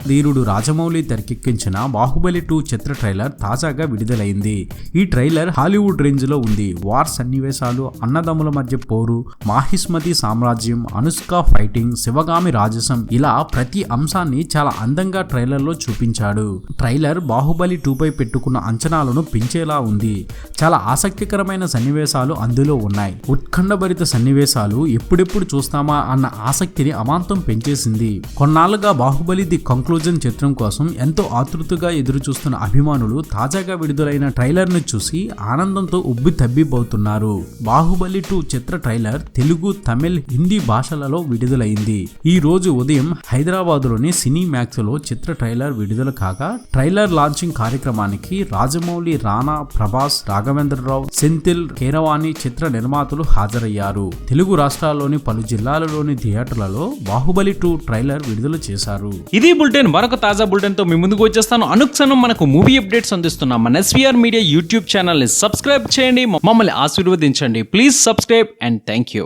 ధీరుడు రాజమౌళి తెరకెక్కించిన బాహుబలి 2 చిత్ర ట్రైలర్ తాజాగా విడుదలైంది. ఈ ట్రైలర్ హాలీవుడ్ రేంజ్ లో ఉంది. వార్ సన్నివేశాలు, అన్నదమ్ముల మధ్య పోరు, మాహిష్మతి సామ్రాజ్యం, అనుష్క ఫైటింగ్, శివగామి రాజసం ఇలా ప్రతి అంశాన్ని చాలా అందంగా ట్రైలర్ లో చూపించాడు. ట్రైలర్ బాహుబలి 2 పై పెట్టుకున్న అంచనాలను పెంచేలా ఉంది. చాలా ఆసక్తికరమైన సన్నివేశాలు అందులో ఉన్నాయి. ఉత్కంఠభరిత సన్నివేశాలు ఎప్పుడెప్పుడు చూస్తామా అన్న ఆసక్తిని అమాంతం పెంచేసింది. కొన్నాళ్లుగా బాహుబలి ది కంక్లూజన్ చిత్రం కోసం ఎంతో ఆతృతగా ఎదురు చూస్తున్న అభిమానులు తాజాగా విడుదలైన ట్రైలర్ ను చూసి ఆనందంతో ఉబ్బి తబ్బిబవుతున్నారు. బాహుబలి 2 చిత్ర ట్రైలర్ తెలుగు, తమిళ్, హిందీ భాషలలో విడుదలైంది. ఈ రోజు ఉదయం హైదరాబాద్ లోని సినీ మ్యాక్స్ లో చిత్ర ట్రైలర్ విడుదల కాగా ట్రైలర్ లాంచింగ్ కార్యక్రమానికి రాజమౌళి, రానా, ప్రభాస్, రాఘవేంద్రరావు, సెంథిల్, కీరవాణి చిత్ర నిర్మాతలు హాజరయ్యారు. తెలుగు రాష్ట్రాల్లోని పలు జిల్లాలలోని థియేటర్లలో బాహుబలి 2 ట్రైలర్ విడుదల చేశారు. ఇది బులెటిన్. మరొక తాజా బులెటిన్ తో మీ ముందుకు వచ్చేస్తాను. అనుక్షణం మనకు మూవీ అప్డేట్స్ అందిస్తున్నాం మన SVR మీడియా యూట్యూబ్ ఛానల్ ని సబ్స్క్రైబ్ చేయండి, మమ్మల్ని ఆశీర్వదించండి. Please subscribe and thank you.